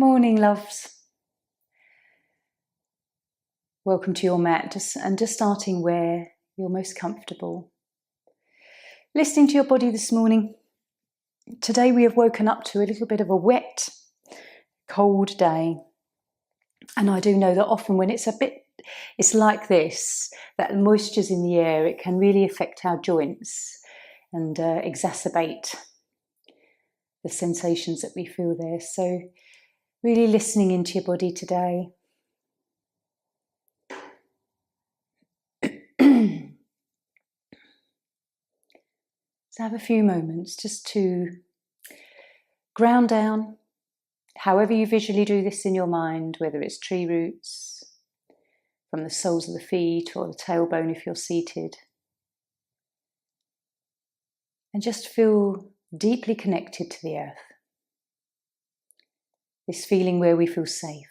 Morning, loves. Welcome to your mat, and just starting where you're most comfortable. Listening to your body this morning. Today we have woken up to a little bit of a wet, cold day. And I do know that often when it's like this, that the moisture's in the air, it can really affect our joints and exacerbate the sensations that we feel there. So really listening into your body today. So have a few moments just to ground down, however you visually do this in your mind, whether it's tree roots, from the soles of the feet or the tailbone if you're seated. And just feel deeply connected to the earth. This feeling where we feel safe.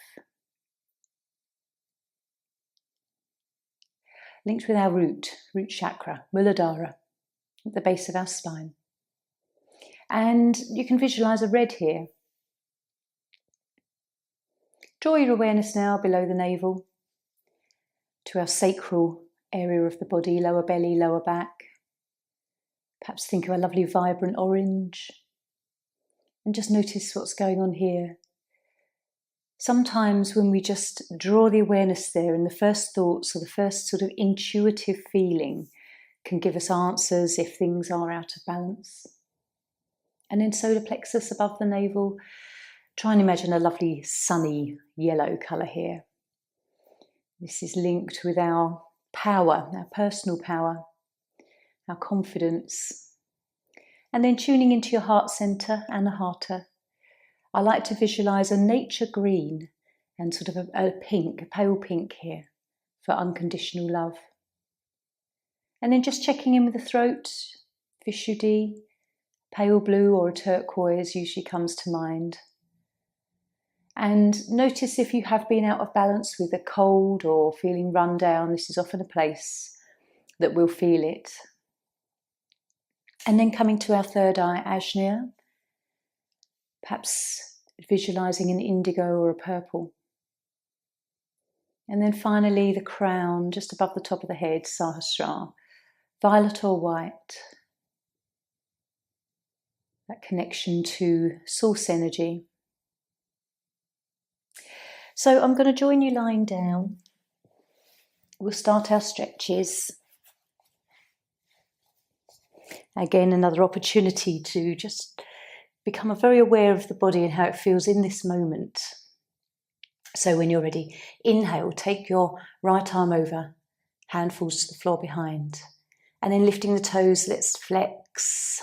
Linked with our root chakra, Muladhara, at the base of our spine. And you can visualize a red here. Draw your awareness now below the navel to our sacral area of the body, lower belly, lower back. Perhaps think of a lovely vibrant orange and just notice what's going on here. Sometimes when we just draw the awareness there, and the first thoughts or the first sort of intuitive feeling can give us answers if things are out of balance. And then solar plexus above the navel, try and imagine a lovely sunny yellow colour here. This is linked with our power, our personal power, our confidence. And then tuning into your heart centre, Anahata. I like to visualise a nature green and sort of a pink, a pale pink here for unconditional love. And then just checking in with the throat, Vishuddhi, pale blue or a turquoise usually comes to mind. And notice if you have been out of balance with a cold or feeling run down, this is often a place that will feel it. And then coming to our third eye, Ajna, perhaps visualising an indigo or a purple. And then finally the crown, just above the top of the head, Sahasrara, violet or white. That connection to source energy. So I'm going to join you lying down. We'll start our stretches. Again, another opportunity to just become very aware of the body and how it feels in this moment. So when you're ready, inhale, take your right arm over, hand falls to the floor behind. And then lifting the toes, let's flex.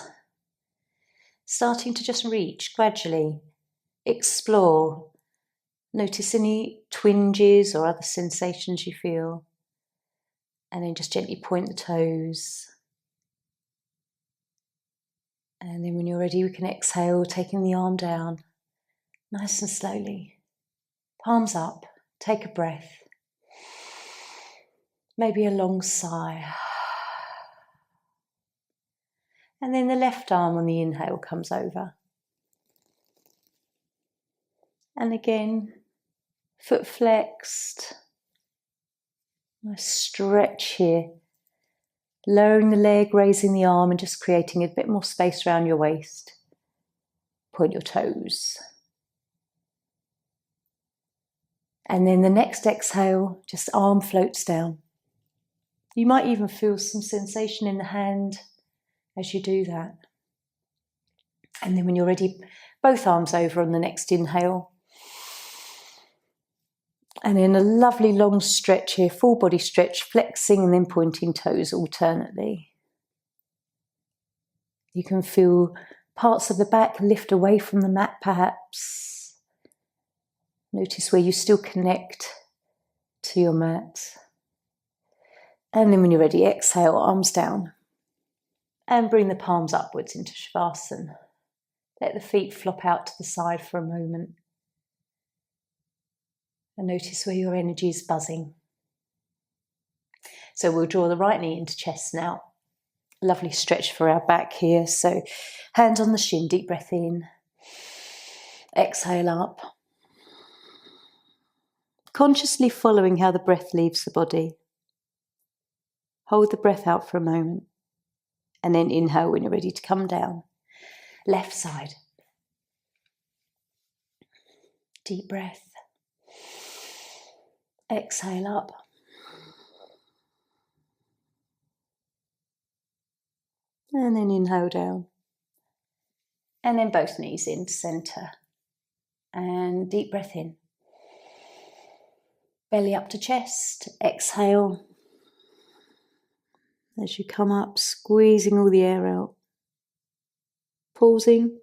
Starting to just reach, gradually explore. Notice any twinges or other sensations you feel. And then just gently point the toes. And then when you're ready, we can exhale, taking the arm down, nice and slowly. Palms up, take a breath. Maybe a long sigh. And then the left arm on the inhale comes over. And again, foot flexed. Nice stretch here. Lowering the leg, raising the arm and just creating a bit more space around your waist. Point your toes. And then the next exhale, just arm floats down. You might even feel some sensation in the hand as you do that. And then when you're ready, both arms over on the next inhale. And then a lovely long stretch here, full body stretch, flexing and then pointing toes alternately. You can feel parts of the back lift away from the mat perhaps. Notice where you still connect to your mat. And then when you're ready, exhale, arms down. And bring the palms upwards into Shavasana. Let the feet flop out to the side for a moment. And notice where your energy is buzzing. So we'll draw the right knee into chest now. Lovely stretch for our back here. So hands on the shin, deep breath in. Exhale up. consciously following how the breath leaves the body. Hold the breath out for a moment and then inhale when you're ready to come down. Left side. Deep breath. Exhale up. And then inhale down. And then both knees into centre. And deep breath in. Belly up to chest. Exhale. As you come up, squeezing all the air out. Pausing.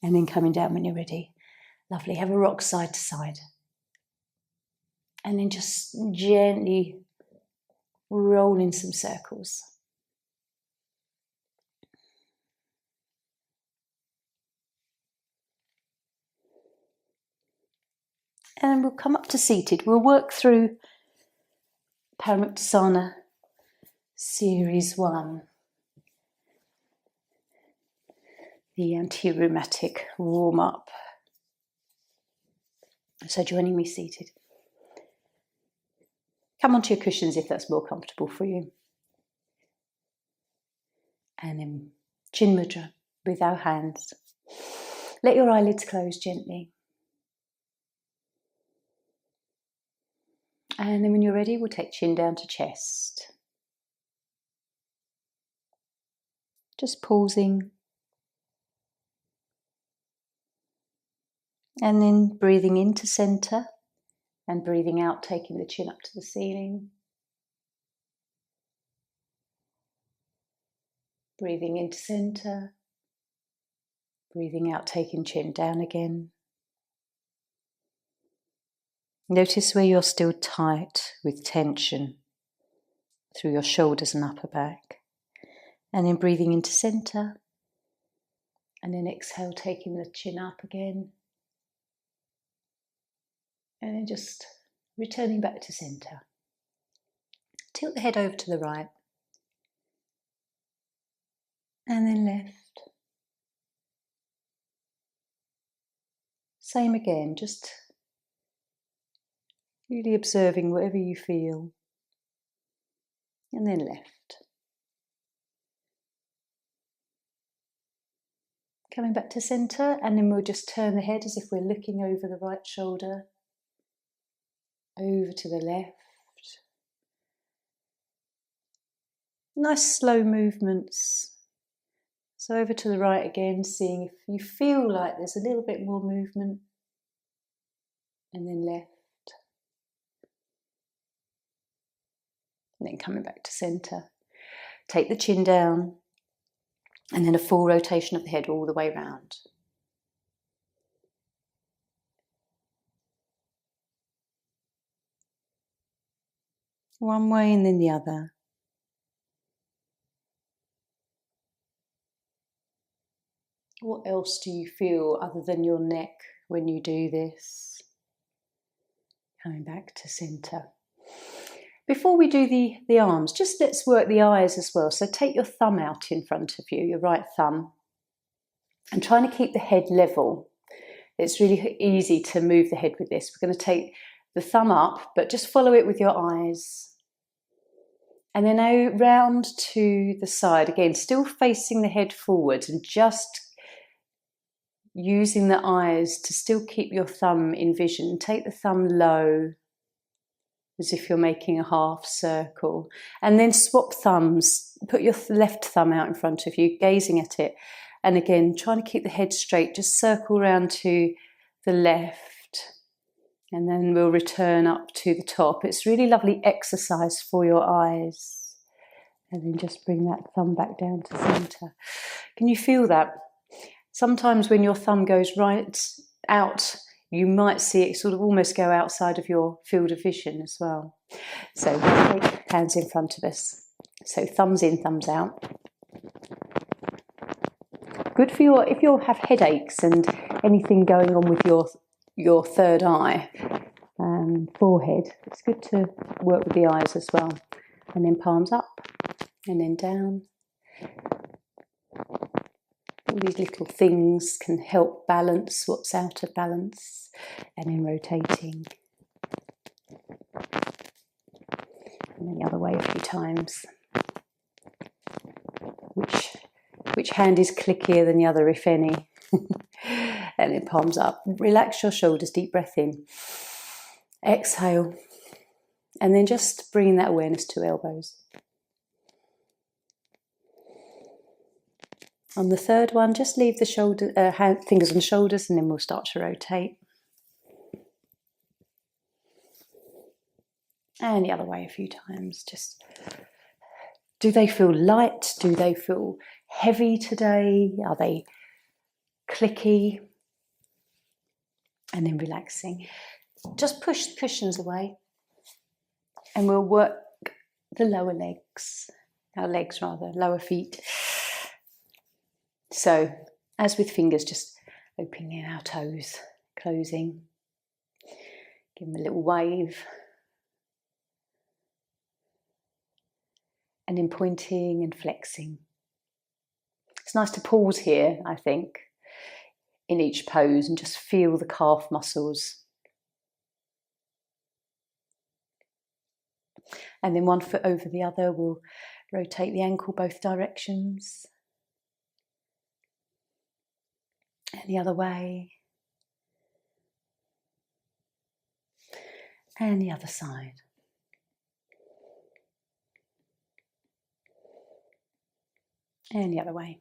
And then coming down when you're ready. Lovely. Have a rock side to side. And then just gently roll in some circles. And we'll come up to seated. We'll work through Zanna Series 1. The anti-rheumatic warm-up. So joining me seated. Come onto your cushions if that's more comfortable for you. And then chin mudra with our hands. Let your eyelids close gently. And then when you're ready, we'll take chin down to chest. Just pausing. And then breathing into centre and breathing out, taking the chin up to the ceiling. Breathing into centre. Breathing out, taking chin down again. Notice where you're still tight with tension through your shoulders and upper back. And then breathing into centre. And then exhale, taking the chin up again. And then just returning back to centre. Tilt the head over to the right. And then left. Same again, just really observing whatever you feel. And then left. Coming back to centre, and then we'll just turn the head as if we're looking over the right shoulder. Over to the left. Nice slow movements. So over to the right again, seeing if you feel like there's a little bit more movement. And then left. And then coming back to centre. Take the chin down. And then a full rotation of the head all the way round. One way and then the other. What else do you feel other than your neck when you do this? Coming back to centre. Before we do the arms, just let's work the eyes as well. So take your thumb out in front of you, your right thumb, and trying to keep the head level. It's really easy to move the head with this. We're going to take the thumb up, but just follow it with your eyes. And then out round to the side, again, still facing the head forward and just using the eyes to still keep your thumb in vision. Take the thumb low, as if you're making a half circle. And then swap thumbs. Put your left thumb out in front of you, gazing at it. And again, trying to keep the head straight. Just circle round to the left. And then we'll return up to the top. It's really lovely exercise for your eyes. And then just bring that thumb back down to centre. Can you feel that? Sometimes when your thumb goes right out, you might see it sort of almost go outside of your field of vision as well. So take hands in front of us. So thumbs in, thumbs out. Good for if you have headaches and anything going on with your third eye, forehead. It's good to work with the eyes as well. And then palms up and then down. All these little things can help balance what's out of balance, and then rotating. And then the other way a few times. Which hand is clickier than the other, if any? And then palms up. Relax your shoulders, deep breath in. Exhale. And then just bringing that awareness to elbows. On the third one, just leave the fingers on the shoulders, and then we'll start to rotate. And the other way a few times. Just, do they feel light? Do they feel heavy today? Are they clicky? And then relaxing. Just push the cushions away, and we'll work the lower feet. So, as with fingers, just opening our toes, closing. Give them a little wave. And then pointing and flexing. It's nice to pause here, I think, in each pose, and just feel the calf muscles. And then one foot over the other, we'll rotate the ankle both directions. And the other way. And the other side. And the other way.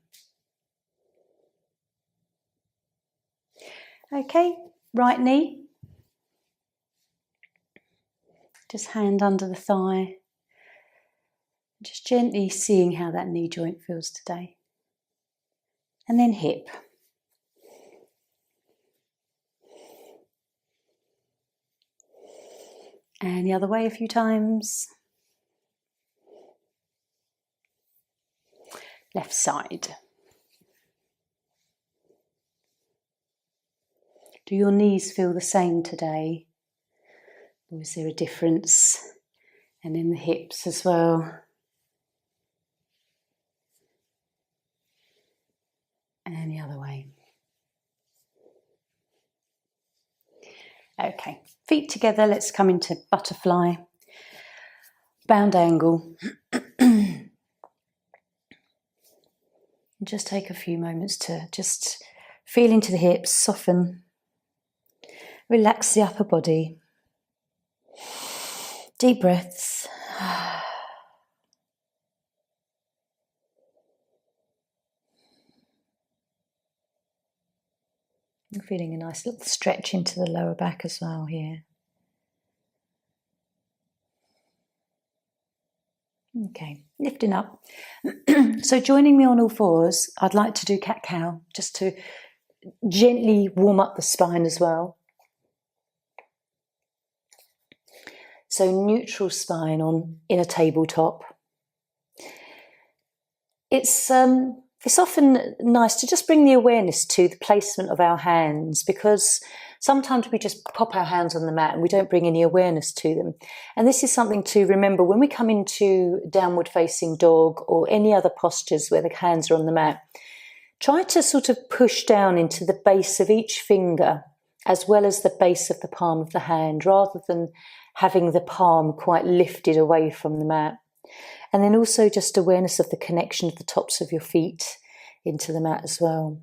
Okay, right knee. Just hand under the thigh. Just gently seeing how that knee joint feels today. And then hip. And the other way a few times. Left side. Do your knees feel the same today? Or is there a difference? And in the hips as well. And the other way. Okay, feet together, let's come into butterfly. Bound angle. Just take a few moments to just feel into the hips, soften. Relax the upper body. Deep breaths. I'm feeling a nice little stretch into the lower back as well here. Okay, lifting up. So joining me on all fours, I'd like to do cat-cow, just to gently warm up the spine as well. So neutral spine in a tabletop. It's often nice to just bring the awareness to the placement of our hands, because sometimes we just pop our hands on the mat and we don't bring any awareness to them. And this is something to remember when we come into downward facing dog or any other postures where the hands are on the mat. Try to sort of push down into the base of each finger as well as the base of the palm of the hand, rather than having the palm quite lifted away from the mat. And then also just awareness of the connection of the tops of your feet into the mat as well.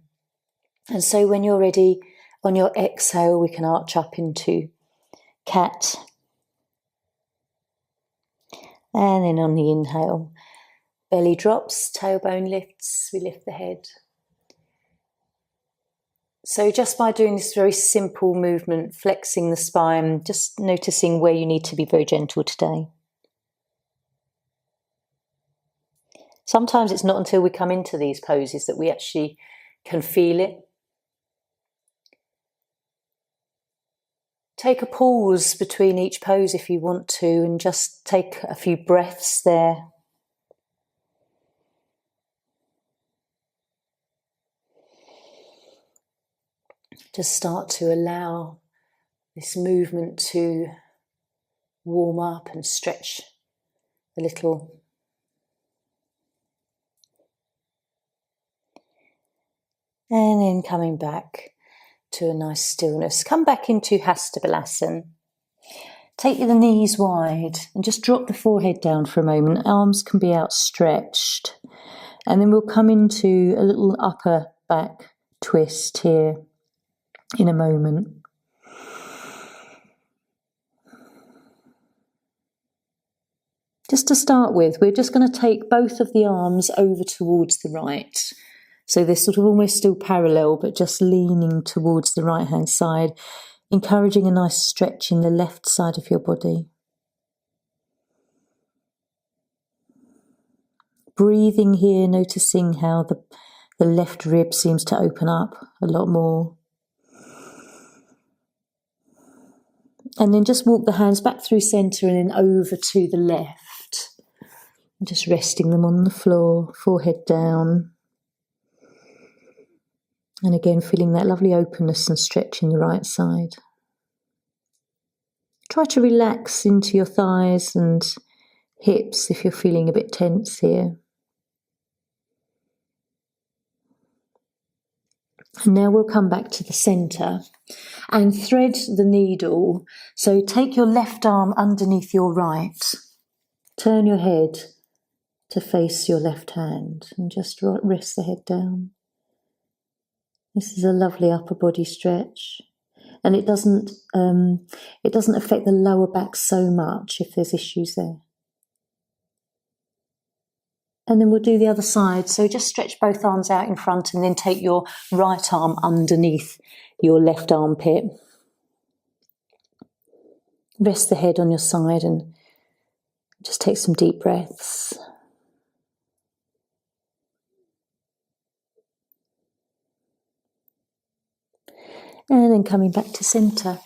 And so when you're ready, on your exhale, we can arch up into cat. And then on the inhale, belly drops, tailbone lifts, we lift the head. So just by doing this very simple movement, flexing the spine, just noticing where you need to be very gentle today. Sometimes it's not until we come into these poses that we actually can feel it. Take a pause between each pose if you want to, and just take a few breaths there. Just start to allow this movement to warm up and stretch a little. And then coming back to a nice stillness. Come back into Hatha. Take the knees wide and just drop the forehead down for a moment. Arms can be outstretched. And then we'll come into a little upper back twist here in a moment. Just to start with, we're just going to take both of the arms over towards the right. So they're sort of almost still parallel, but just leaning towards the right-hand side, encouraging a nice stretch in the left side of your body. Breathing here, noticing how the left rib seems to open up a lot more. And then just walk the hands back through centre and then over to the left. And just resting them on the floor, forehead down. And again, feeling that lovely openness and stretch in the right side. Try to relax into your thighs and hips if you're feeling a bit tense here. And now we'll come back to the centre and thread the needle. So take your left arm underneath your right. Turn your head to face your left hand and just rest the head down. This is a lovely upper body stretch, and it doesn't affect the lower back so much if there's issues there. And then we'll do the other side. So just stretch both arms out in front and then take your right arm underneath your left armpit. Rest the head on your side and just take some deep breaths. And then coming back to centre,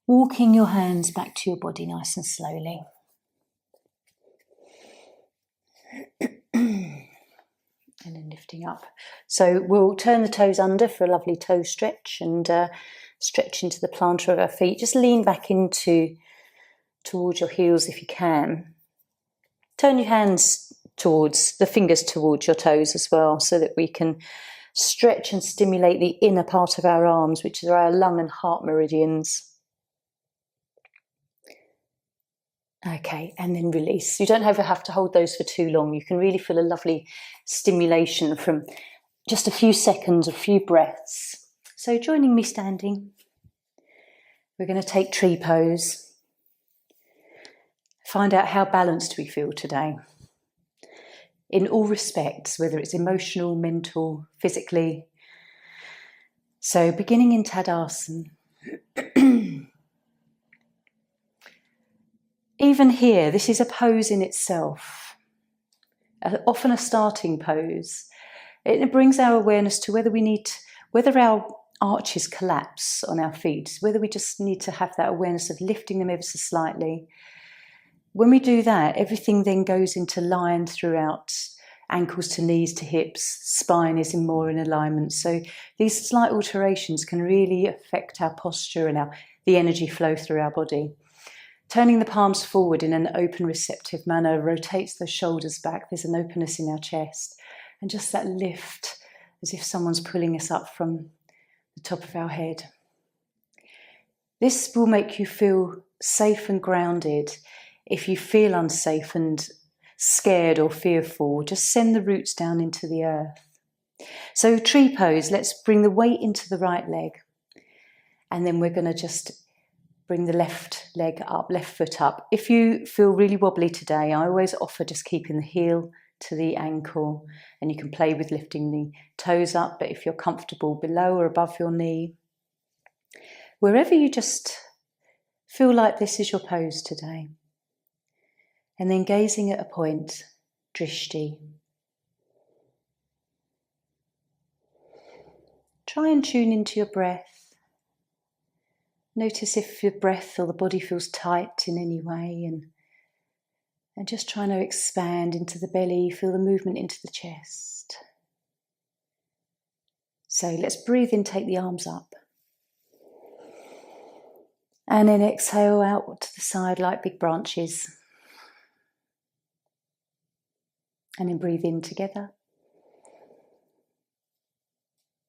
walking your hands back to your body nice and slowly. And then lifting up. So we'll turn the toes under for a lovely toe stretch and stretch into the plantar of our feet. Just lean back towards your heels if you can. Turn your hands towards, the fingers towards your toes as well, so that we can stretch and stimulate the inner part of our arms, which are our lung and heart meridians. Okay, and then release. You don't ever have to hold those for too long. You can really feel a lovely stimulation from just a few seconds, a few breaths. So joining me standing, we're going to take tree pose. Find out how balanced we feel today. In all respects, whether it's emotional, mental, physically. So beginning in Tadasana. Even here, this is a pose in itself, often a starting pose. It brings our awareness to whether our arches collapse on our feet, whether we just need to have that awareness of lifting them ever so slightly. When we do that, everything then goes into line throughout, ankles to knees to hips, spine is more in alignment. So these slight alterations can really affect our posture and the energy flow through our body. Turning the palms forward in an open, receptive manner rotates the shoulders back. There's an openness in our chest. And just that lift, as if someone's pulling us up from the top of our head. This will make you feel safe and grounded. If you feel unsafe and scared or fearful, just send the roots down into the earth. So tree pose, let's bring the weight into the right leg. And then we're going to just bring the left leg up, left foot up. If you feel really wobbly today, I always offer just keeping the heel to the ankle, and you can play with lifting the toes up, but if you're comfortable below or above your knee, wherever you just feel like this is your pose today. And then gazing at a point, drishti. Try and tune into your breath. Notice if your breath or the body feels tight in any way, and just trying to expand into the belly, feel the movement into the chest. So let's breathe in, take the arms up. And then exhale out to the side like big branches. And then breathe in together.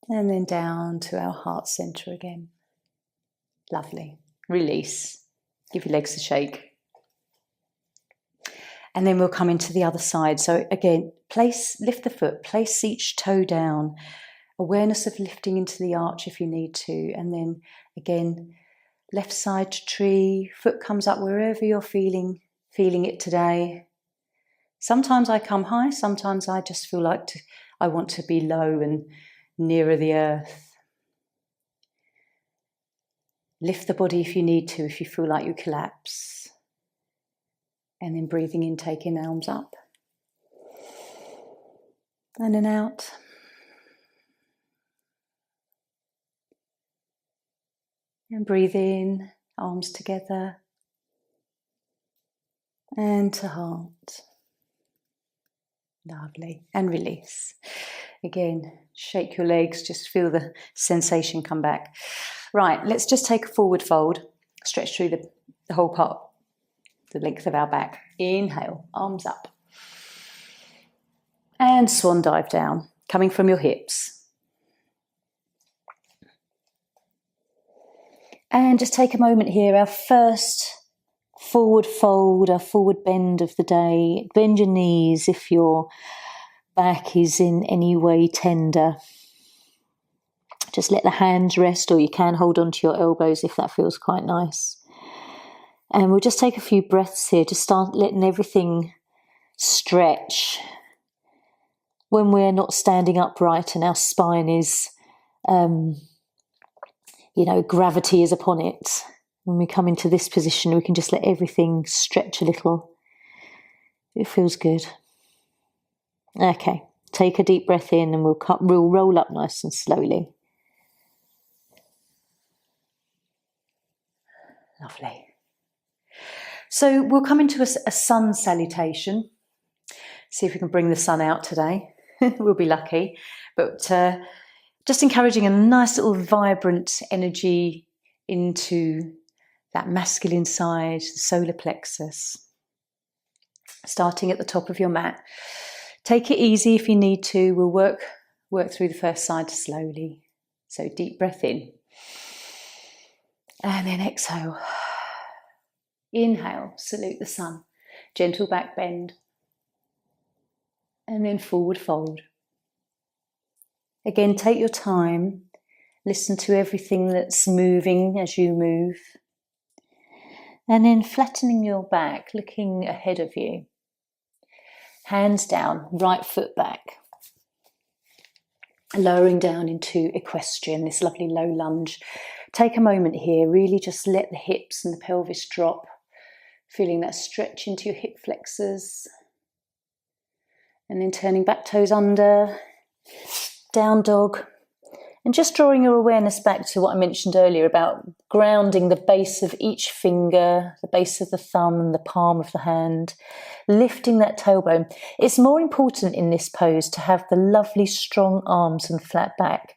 And then down to our heart center again. Lovely. Release. Give your legs a shake. And then we'll come into the other side. So again, lift the foot, place each toe down. Awareness of lifting into the arch if you need to. And then again, left side to tree, foot comes up wherever you're feeling it today. Sometimes I come high, sometimes I just feel like I want to be low and nearer the earth. Lift the body if you need to, if you feel like you collapse. And then breathing in, taking arms up. And then out. And breathe in, arms together. And to heart. Lovely. And release. Again, shake your legs, just feel the sensation come back. Right, let's just take a forward fold. Stretch through the whole part, the length of our back. Inhale, arms up. And swan dive down, coming from your hips. And just take a moment here, our first forward fold, our forward bend of the day. Bend your knees if your back is in any way tender. Just let the hands rest, or you can hold onto your elbows if that feels quite nice. And we'll just take a few breaths here to start letting everything stretch. When we're not standing upright and our spine is gravity is upon it. When we come into this position, we can just let everything stretch a little. It feels good. Okay, take a deep breath in and we'll roll up nice and slowly. Lovely. So we'll come into a sun salutation. See if we can bring the sun out today. We'll be lucky. But just encouraging a nice little vibrant energy into that masculine side, the solar plexus. Starting at the top of your mat. Take it easy if you need to. We'll work through the first side slowly. So deep breath in. And then exhale. Inhale, salute the sun. Gentle back bend. And then forward fold. Again, take your time. Listen to everything that's moving as you move. And then flattening your back, looking ahead of you. Hands down, right foot back. Lowering down into equestrian, this lovely low lunge. Take a moment here, really just let the hips and the pelvis drop. Feeling that stretch into your hip flexors. And then turning back toes under. Down dog. And just drawing your awareness back to what I mentioned earlier about grounding the base of each finger, the base of the thumb and the palm of the hand, lifting that tailbone. It's more important in this pose to have the lovely strong arms and flat back,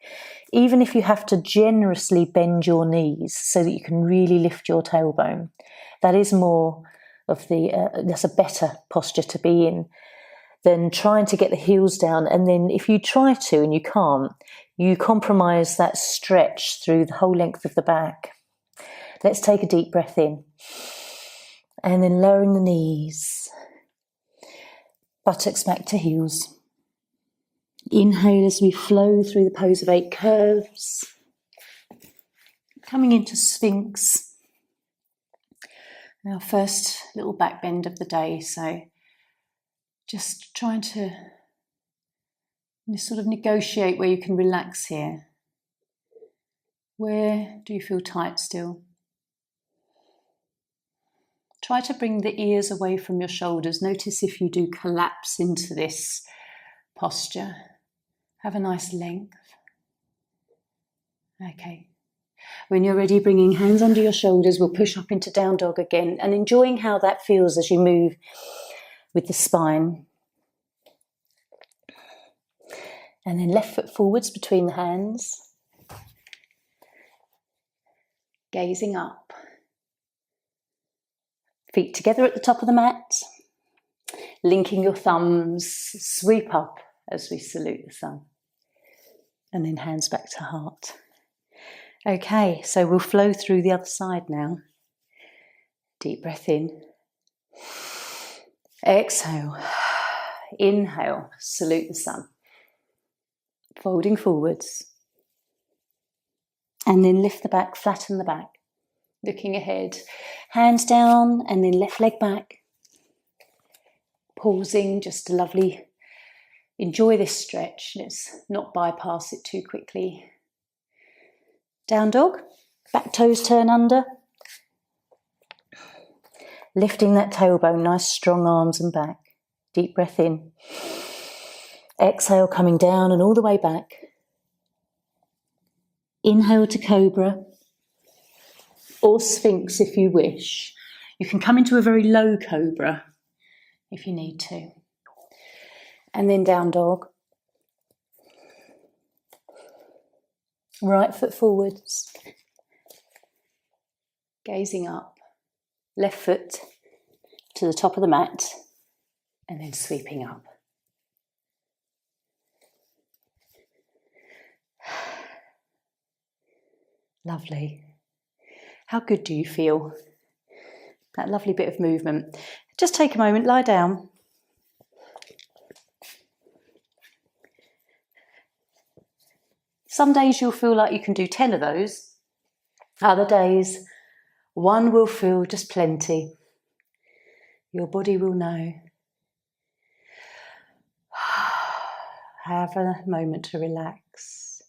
even if you have to generously bend your knees so that you can really lift your tailbone. That is more of that's a better posture to be in than trying to get the heels down. And then if you try to and you can't, you compromise that stretch through the whole length of the back. Let's take a deep breath in. And then lowering the knees. Buttocks back to heels. Inhale as we flow through the pose of 8 curves. Coming into Sphinx. Our first little back bend of the day. So just trying to sort of negotiate where you can relax here. Where do you feel tight still? Try to bring the ears away from your shoulders. Notice if you do collapse into this posture. Have a nice length. Okay. When you're ready, bringing hands under your shoulders, we'll push up into down dog again and enjoying how that feels as you move with the spine. And then left foot forwards between the hands. Gazing up. Feet together at the top of the mat. Linking your thumbs, sweep up as we salute the sun. and then hands back to heart. Okay, so we'll flow through the other side now. Deep breath in. Exhale. Inhale, salute the sun. Folding forwards. And then lift the back, flatten the back. Looking ahead. Hands down and then left leg back. Pausing, just a lovely, enjoy this stretch. Let's not bypass it too quickly. Down dog, back toes turn under. Lifting that tailbone, nice strong arms and back. Deep breath in. Exhale, coming down and all the way back. Inhale to cobra or sphinx if you wish. You can come into a very low cobra if you need to. And then down dog. Right foot forwards. Gazing up. Left foot to the top of the mat and then sweeping up. Lovely. How good do you feel? That lovely bit of movement. Just take a moment, lie down. Some days you'll feel like you can do 10 of those. Other days, one will feel just plenty. Your body will know. Have a moment to relax.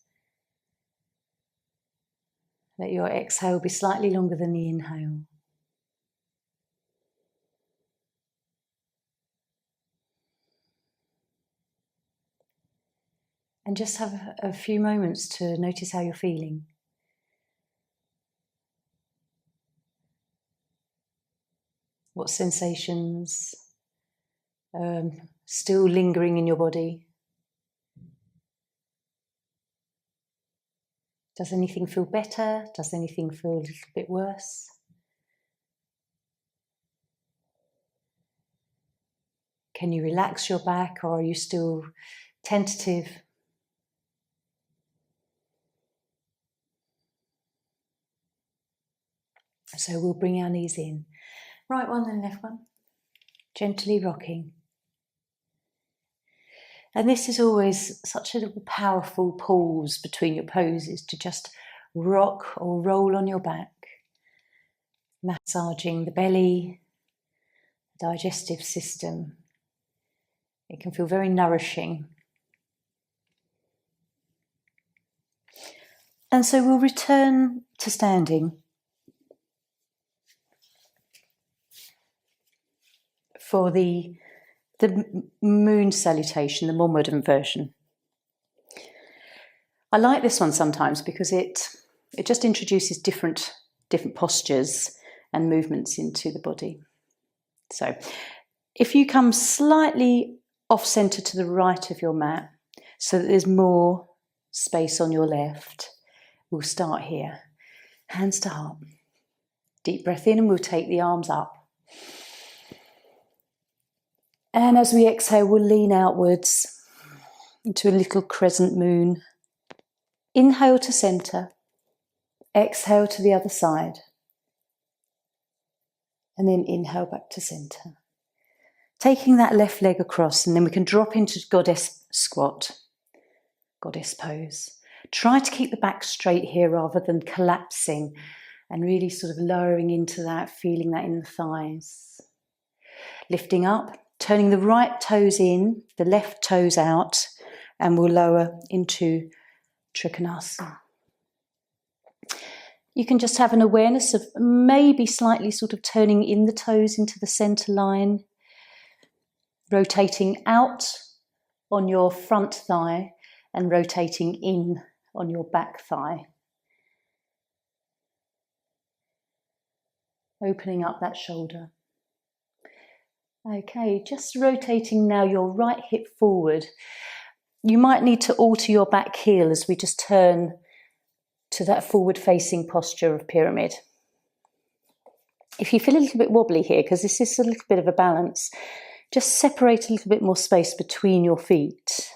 Let your exhale be slightly longer than the inhale. And just have a few moments to notice how you're feeling. What sensations still lingering in your body? Does anything feel better? Does anything feel a little bit worse? Can you relax your back, or are you still tentative? So we'll bring our knees in. Right one and left one. Gently rocking. And this is always such a powerful pause between your poses, to just rock or roll on your back, massaging the belly, the digestive system. It can feel very nourishing. And so we'll return to standing for the moon salutation, the more modern version. I like this one sometimes because it just introduces different postures and movements into the body. So if you come slightly off centre to the right of your mat, so that there's more space on your left, we'll start here. Hands to heart. Deep breath in and we'll take the arms up. And as we exhale, we'll lean outwards into a little crescent moon. Inhale to centre. Exhale to the other side. And then inhale back to centre. Taking that left leg across, and then we can drop into goddess squat, goddess pose. Try to keep the back straight here rather than collapsing, and really sort of lowering into that, feeling that in the thighs. Lifting up. Turning the right toes in, the left toes out, and we'll lower into Trikonasana. You can just have an awareness of maybe slightly sort of turning in the toes into the centre line, rotating out on your front thigh and rotating in on your back thigh. Opening up that shoulder. Okay, just rotating now your right hip forward. You might need to alter your back heel as we just turn to that forward-facing posture of pyramid. If you feel a little bit wobbly here, because this is a little bit of a balance, just separate a little bit more space between your feet,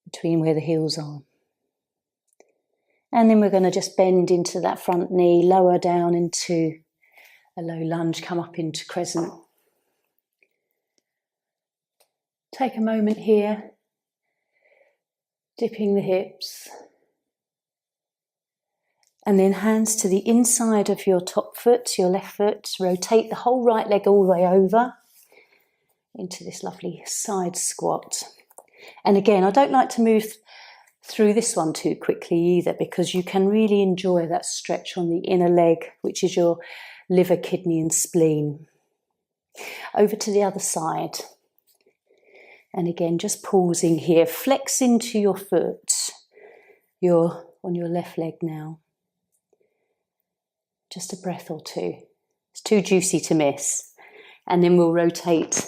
between where the heels are. And then we're going to just bend into that front knee, lower down into a low lunge, come up into crescent. Take a moment here, dipping the hips. And then hands to the inside of your top foot, your left foot. Rotate the whole right leg all the way over into this lovely side squat. And again, I don't like to move through this one too quickly either, because you can really enjoy that stretch on the inner leg, which is your liver, kidney and spleen. Over to the other side. And again, just pausing here. Flex into your foot. You're on your left leg now. Just a breath or two. It's too juicy to miss. And then we'll rotate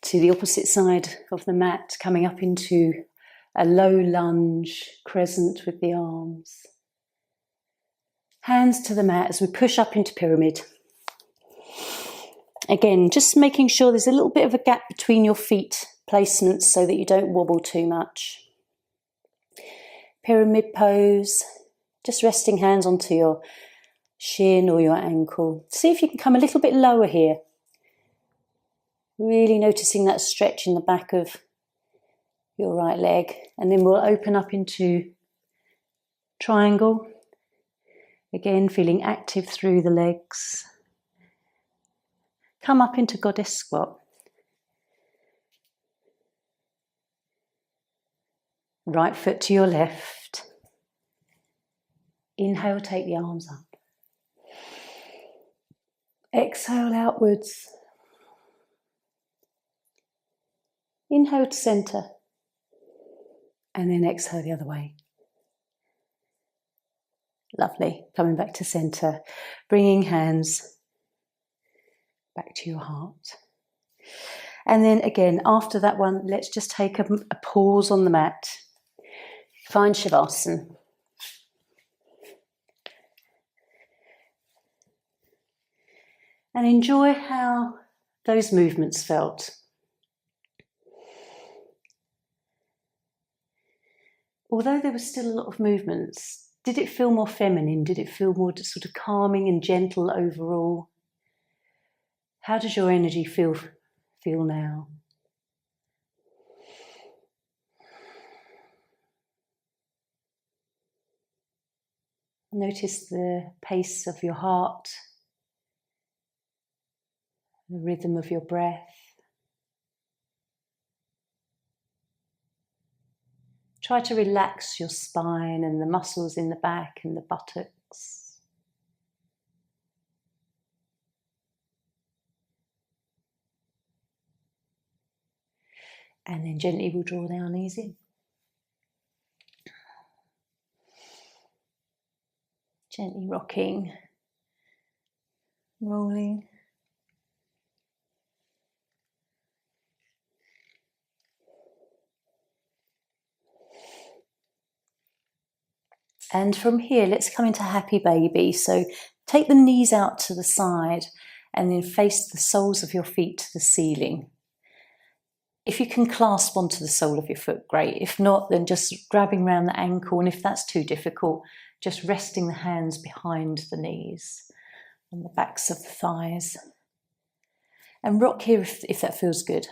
to the opposite side of the mat, coming up into a low lunge, crescent with the arms. Hands to the mat as we push up into pyramid. Again, just making sure there's a little bit of a gap between your feet placements so that you don't wobble too much. Pyramid pose, just resting hands onto your shin or your ankle. See if you can come a little bit lower here. Really noticing that stretch in the back of your right leg. And then we'll open up into triangle. Again, feeling active through the legs. Come up into goddess squat. Right foot to your left. Inhale, take the arms up. Exhale outwards. Inhale to centre. And then exhale the other way. Lovely. Coming back to centre. Bringing hands back to your heart. And then again, after that one, let's just take a pause on the mat. Find Shavasana. And enjoy how those movements felt. Although there was still a lot of movements, did it feel more feminine? Did it feel more sort of calming and gentle overall? How does your energy feel now? Notice the pace of your heart, the rhythm of your breath. Try to relax your spine and the muscles in the back and the buttocks. And then gently we'll draw our knees in. Gently rocking, rolling. And from here, let's come into happy baby. So take the knees out to the side and then face the soles of your feet to the ceiling. If you can clasp onto the sole of your foot, great. If not, then just grabbing around the ankle. And if that's too difficult, just resting the hands behind the knees, on the backs of the thighs. And rock here if that feels good.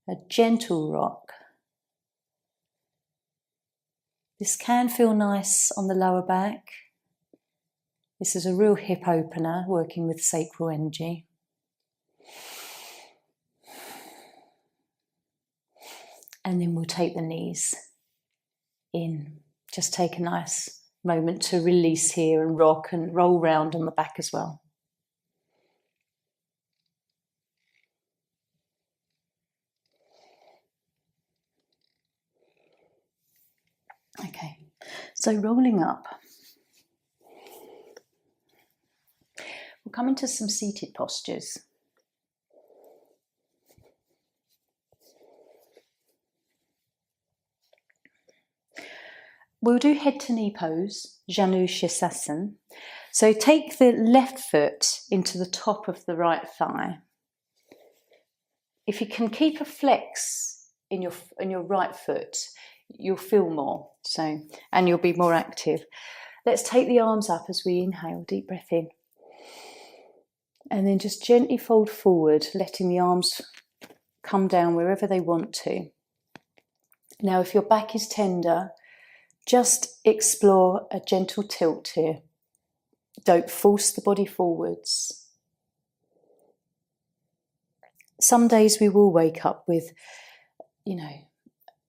A gentle rock. This can feel nice on the lower back. This is a real hip opener, working with sacral energy. And then we'll take the knees in. Just take a nice moment to release here and rock and roll round on the back as well. Okay, so rolling up. We'll come into some seated postures. We'll do head to knee pose, Janu Sirsasana. So take the left foot into the top of the right thigh. If you can keep a flex in your right foot, you'll feel more. So, and you'll be more active. Let's take the arms up as we inhale, deep breath in. And then just gently fold forward, letting the arms come down wherever they want to. Now, if your back is tender, just explore a gentle tilt here. Don't force the body forwards. Some days we will wake up with,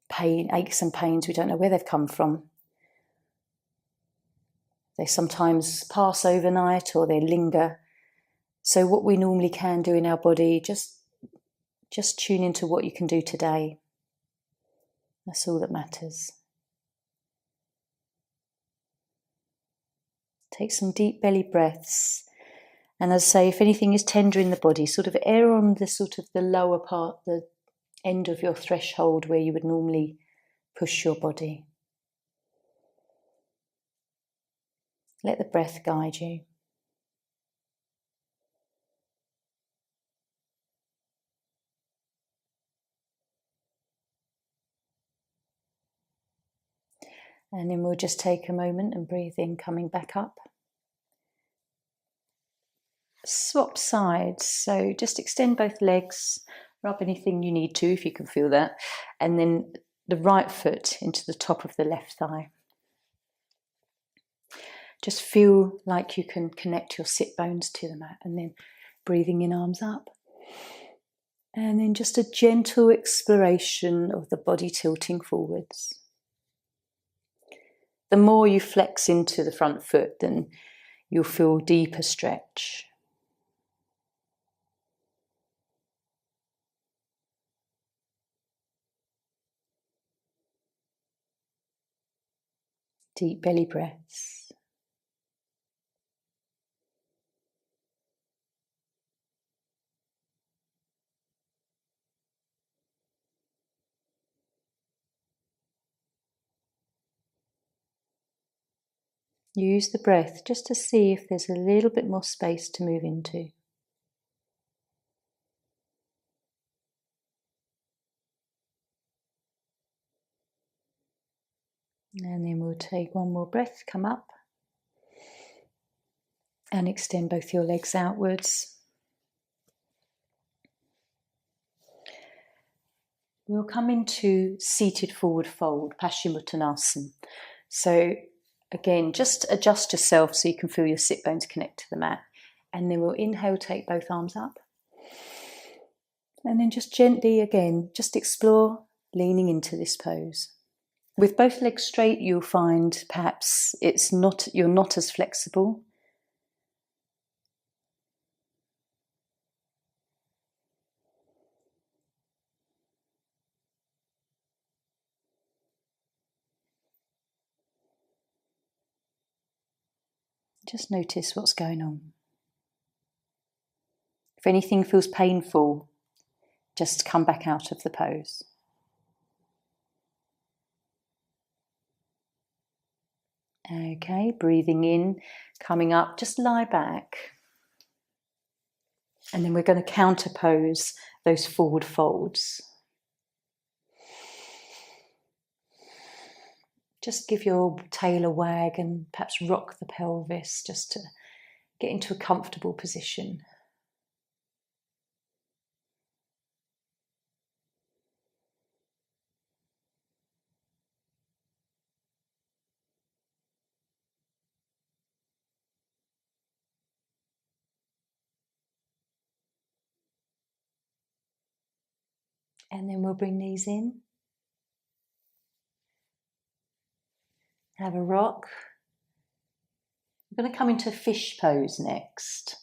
pain, aches and pains. We don't know where they've come from. They sometimes pass overnight or they linger. So what we normally can do in our body, just tune into what you can do today. That's all that matters. Take some deep belly breaths. And as I say, if anything is tender in the body, sort of err on the lower part, the end of your threshold where you would normally push your body. Let the breath guide you. And then we'll just take a moment and breathe in, coming back up. Swap sides, so just extend both legs, rub anything you need to if you can feel that, and then the right foot into the top of the left thigh. Just feel like you can connect your sit bones to the mat, and then breathing in, arms up. And then just a gentle exploration of the body tilting forwards. The more you flex into the front foot, then you'll feel deeper stretch. Deep belly breaths. Use the breath just to see if there's a little bit more space to move into. And then we'll take one more breath, come up and extend both your legs outwards. We'll come into seated forward fold, Paschimottanasana. So again, just adjust yourself so you can feel your sit bones connect to the mat. And then we'll inhale, take both arms up. And then just gently again, just explore leaning into this pose. With both legs straight, you'll find perhaps you're not as flexible. Just notice what's going on. If anything feels painful, just come back out of the pose. Okay, breathing in, coming up, just lie back. And then we're going to counterpose those forward folds. Just give your tail a wag and perhaps rock the pelvis just to get into a comfortable position. And then we'll bring these in. Have a rock. We're going to come into fish pose next,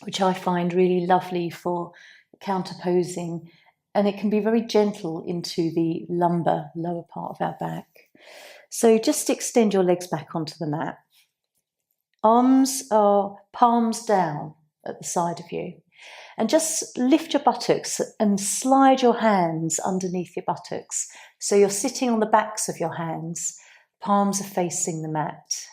which I find really lovely for counterposing, and it can be very gentle into the lumbar, lower part of our back. So just extend your legs back onto the mat. Arms are palms down at the side of you. And just lift your buttocks and slide your hands underneath your buttocks. So you're sitting on the backs of your hands, palms are facing the mat.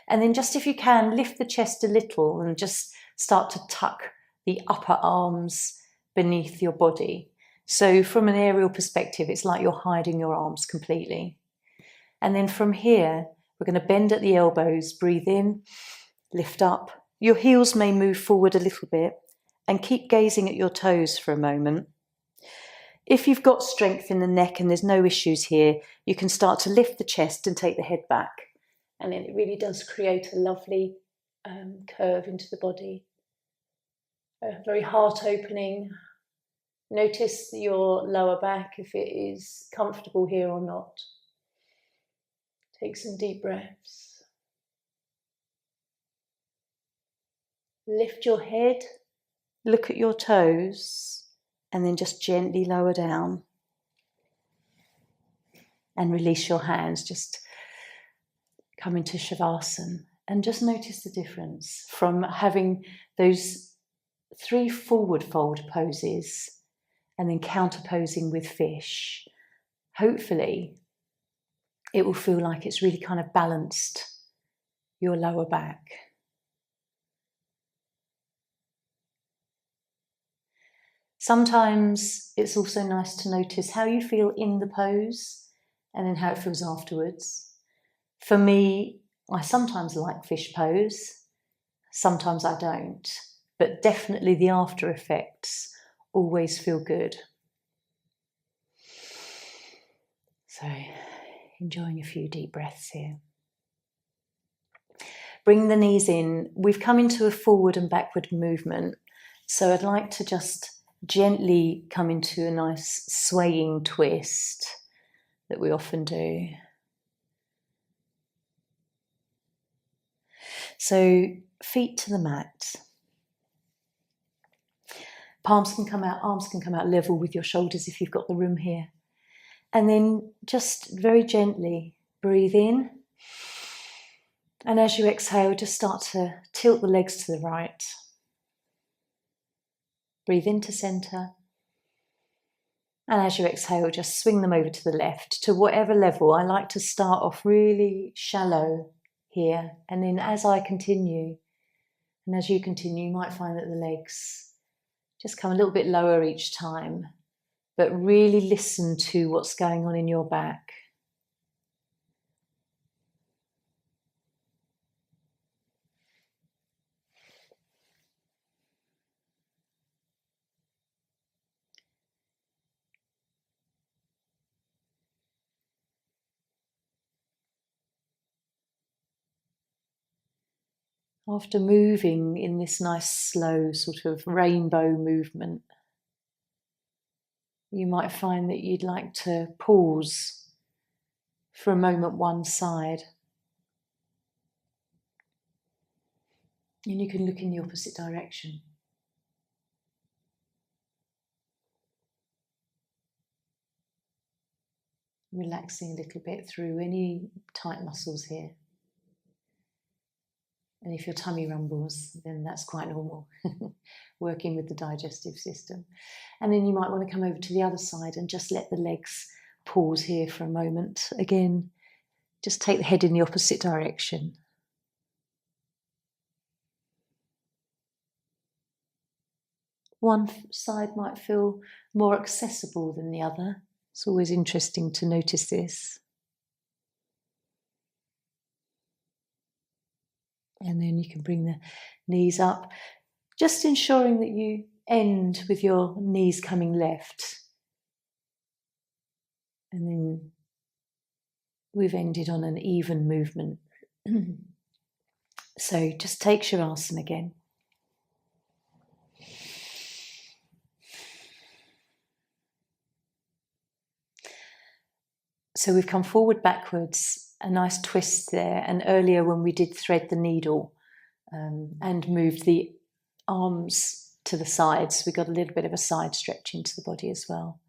And then just if you can, lift the chest a little and just start to tuck the upper arms beneath your body. So from an aerial perspective, it's like you're hiding your arms completely. And then from here, we're going to bend at the elbows, breathe in, lift up. Your heels may move forward a little bit, and keep gazing at your toes for a moment. If you've got strength in the neck and there's no issues here, you can start to lift the chest and take the head back. And then it really does create a lovely curve into the body. A very heart opening. Notice your lower back, if it is comfortable here or not. Take some deep breaths. Lift your head, look at your toes, and then just gently lower down. And release your hands, just come into Shavasana. And just notice the difference from having those 3 forward fold poses and then counter posing with fish. Hopefully, it will feel like it's really kind of balanced your lower back. Sometimes it's also nice to notice how you feel in the pose and then how it feels afterwards. For me, I sometimes like fish pose, sometimes I don't, but definitely the after effects always feel good. So, enjoying a few deep breaths here. Bring the knees in. We've come into a forward and backward movement, so I'd like to just gently come into a nice swaying twist that we often do. So, feet to the mat. Palms can come out, arms can come out level with your shoulders if you've got the room here. And then just very gently breathe in. And as you exhale, just start to tilt the legs to the right. Breathe into centre. And as you exhale, just swing them over to the left, to whatever level. I like to start off really shallow here. And then as I continue, and as you continue, you might find that the legs just come a little bit lower each time. But really listen to what's going on in your back. After moving in this nice slow sort of rainbow movement, you might find that you'd like to pause for a moment one side. And you can look in the opposite direction. Relaxing a little bit through any tight muscles here. And if your tummy rumbles, then that's quite normal, working with the digestive system. And then you might want to come over to the other side and just let the legs pause here for a moment. Again, just take the head in the opposite direction. One side might feel more accessible than the other. It's always interesting to notice this. And then you can bring the knees up, just ensuring that you end with your knees coming left. And then we've ended on an even movement. So just take Shavasana again. So we've come forward, backwards, a nice twist there. And earlier when we did thread the needle and moved the arms to the sides, we got a little bit of a side stretch into the body as well.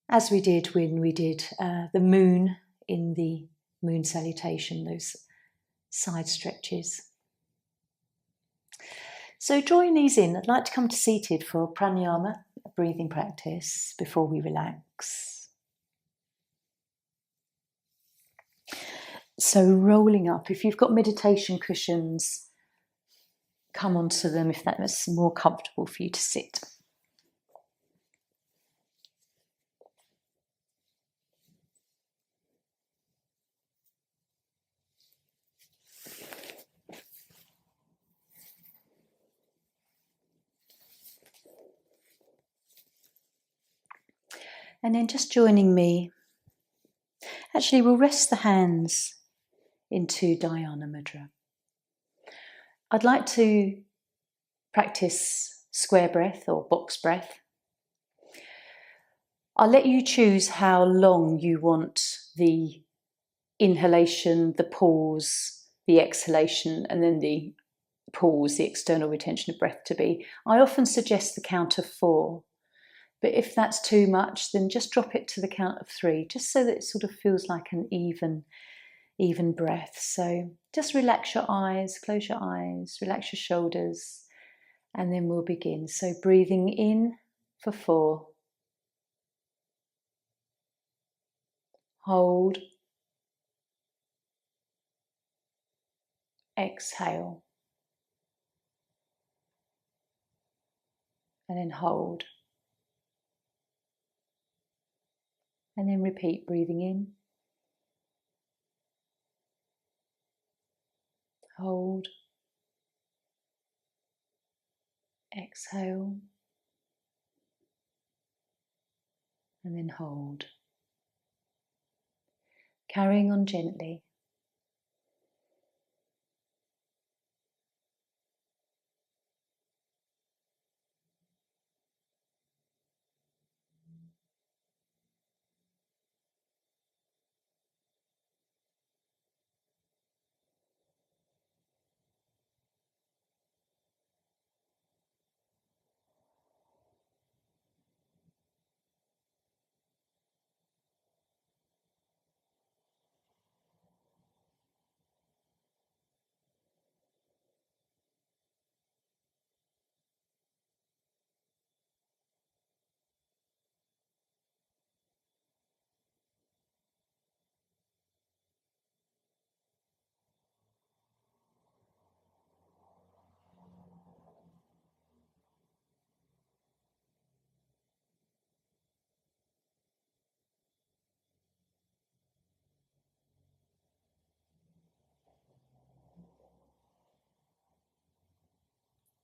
As we did when we did the moon in the moon salutation, those side stretches. So draw your knees in. I'd like to come to seated for pranayama, a breathing practice, before we relax. So rolling up, if you've got meditation cushions, come onto them if that's more comfortable for you to sit. And then just joining me, actually we'll rest the hands into Dhyana Mudra. I'd like to practice square breath or box breath. I'll let you choose how long you want the inhalation, the pause, the exhalation, and then the pause, the external retention of breath to be. I often suggest the count of 4, but if that's too much, then just drop it to the count of 3, just so that it sort of feels like an even breath. So just relax your eyes, close your eyes, relax your shoulders, and then we'll begin. So breathing in for 4, hold, exhale, and then hold. And then repeat, breathing in, hold, exhale, and then hold. Carrying on gently.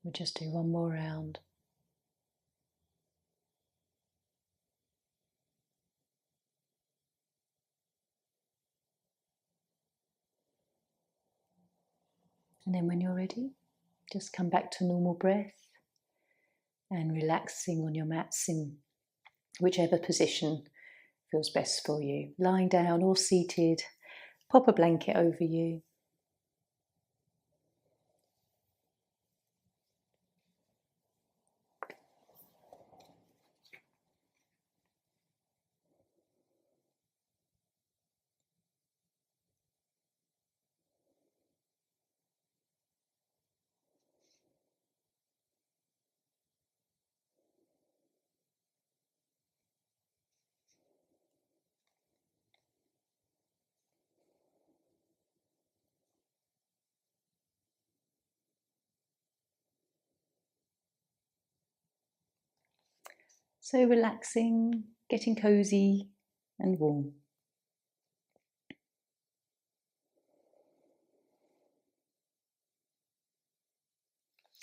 We'll just do one more round. And then when you're ready, just come back to normal breath and relaxing on your mats in whichever position feels best for you. Lying down or seated, pop a blanket over you. So relaxing, getting cozy and warm.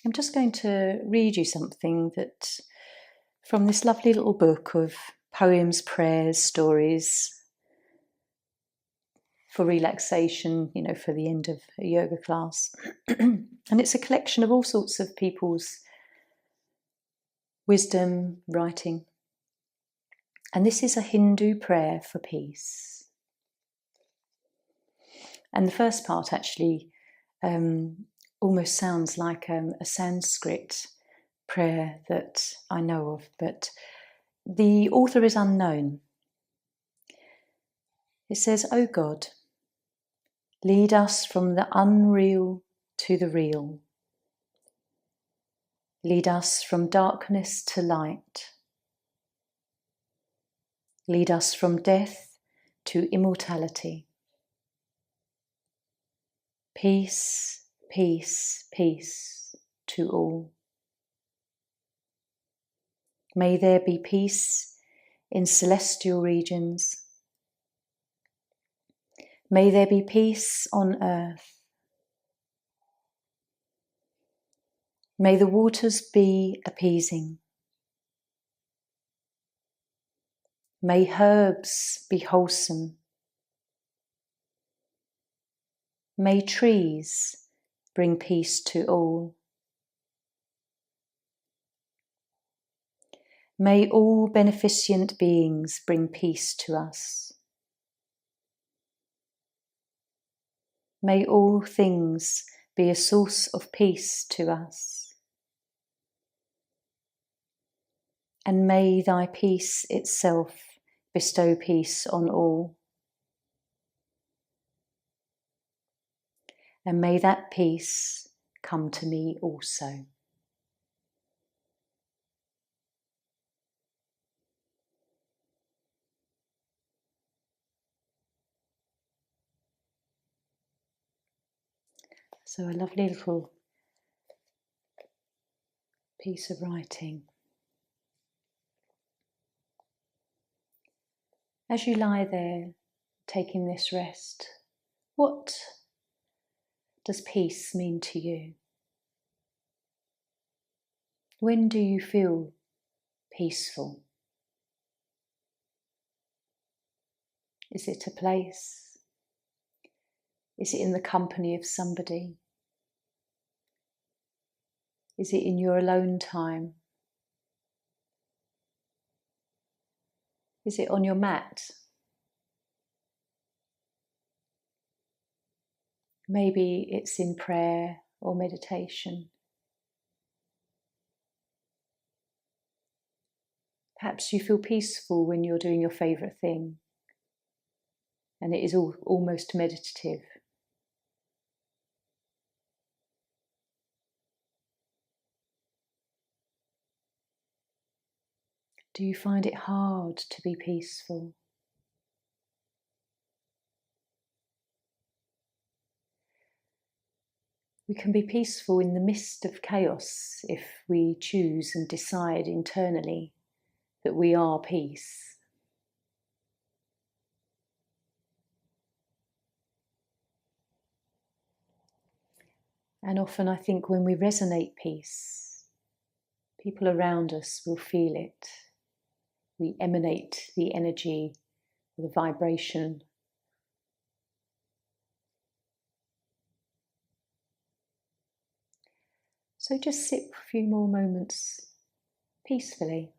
I'm just going to read you something that from this lovely little book of poems, prayers, stories for relaxation, for the end of a yoga class. And it's a collection of all sorts of people's wisdom, writing. And this is a Hindu prayer for peace. And the first part actually almost sounds like a Sanskrit prayer that I know of, but the author is unknown. It says, "O God, lead us from the unreal to the real. Lead us from darkness to light. Lead us from death to immortality. Peace, peace, peace to all. May there be peace in celestial regions. May there be peace on earth. May the waters be appeasing. May herbs be wholesome. May trees bring peace to all. May all beneficent beings bring peace to us. May all things be a source of peace to us. And may thy peace itself bestow peace on all. And may that peace come to me also. So a lovely little piece of writing. As you lie there, taking this rest, what does peace mean to you? When do you feel peaceful? Is it a place? Is it in the company of somebody? Is it in your alone time? Is it on your mat? Maybe it's in prayer or meditation. Perhaps you feel peaceful when you're doing your favourite thing and it is almost meditative. Do you find it hard to be peaceful? We can be peaceful in the midst of chaos if we choose and decide internally that we are peace. And often I think when we resonate peace, people around us will feel it. We emanate the energy, the vibration. So just sit for a few more moments peacefully.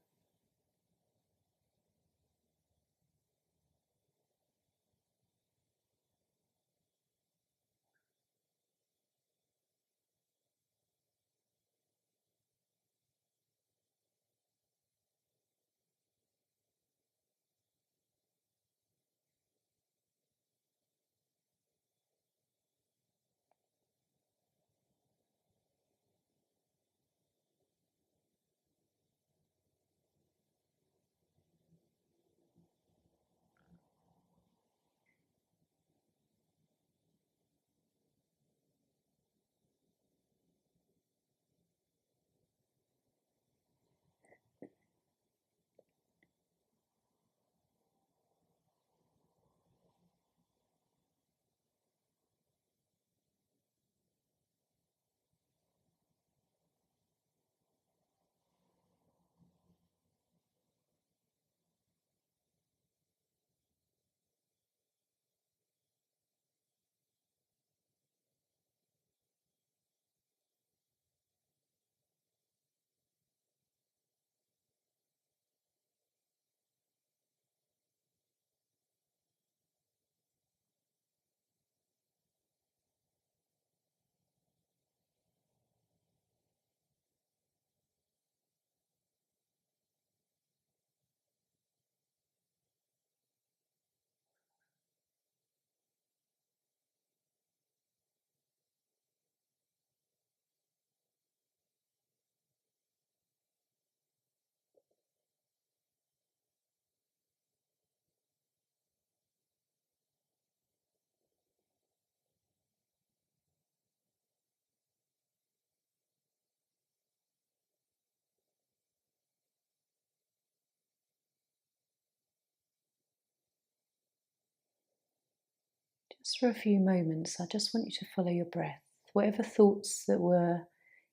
Just for a few moments, I just want you to follow your breath. Whatever thoughts that were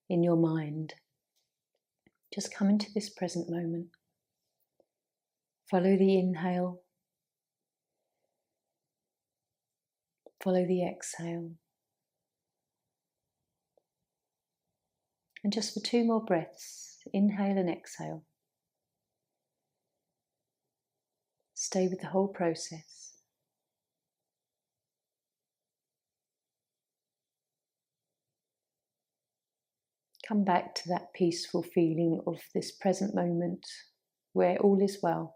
in your mind, just come into this present moment. Follow the inhale. Follow the exhale. And just for 2 more breaths, inhale and exhale. Stay with the whole process. Come back to that peaceful feeling of this present moment where all is well.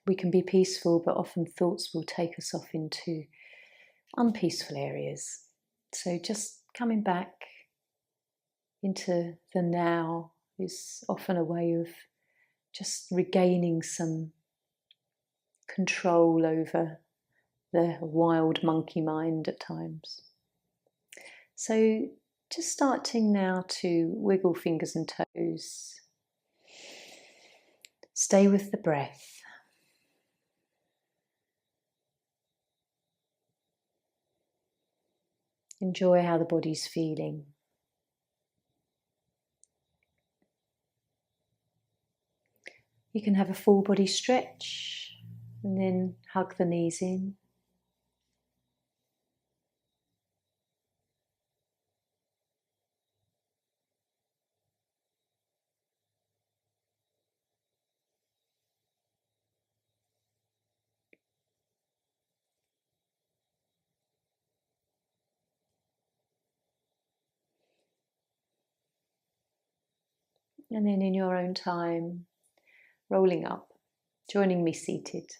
We can be peaceful, but often thoughts will take us off into unpeaceful areas. So just coming back into the now is often a way of just regaining some control over the wild monkey mind at times. So just starting now to wiggle fingers and toes. Stay with the breath. Enjoy how the body's feeling. You can have a full body stretch and then hug the knees in. And then in your own time, rolling up, joining me seated.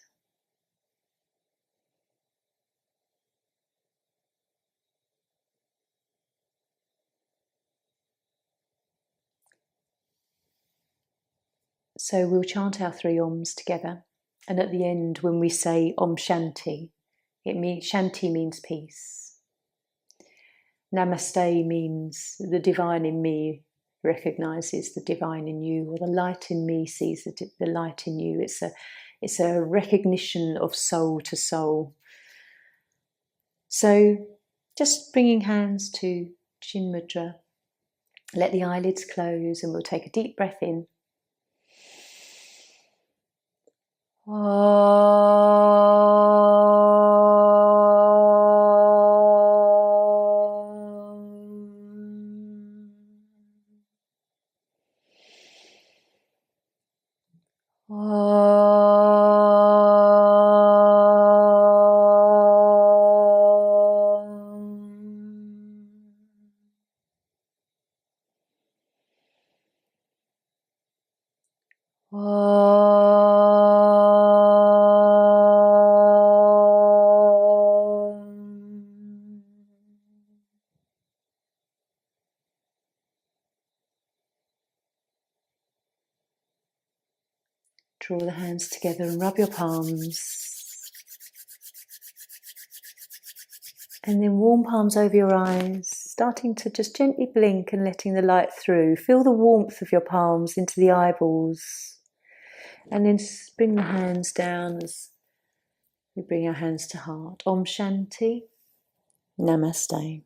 So we'll chant our 3 Oms together. And at the end, when we say Om Shanti, Shanti means peace. Namaste means the divine in me recognizes the divine in you, or the light in me sees the light in you. It's a recognition of soul to soul. So just bringing hands to Chin Mudra. Let the eyelids close and we'll take a deep breath in. Draw the hands together and rub your palms. And then warm palms over your eyes, starting to just gently blink and letting the light through. Feel the warmth of your palms into the eyeballs. And then bring the hands down as we bring our hands to heart. Om Shanti. Namaste.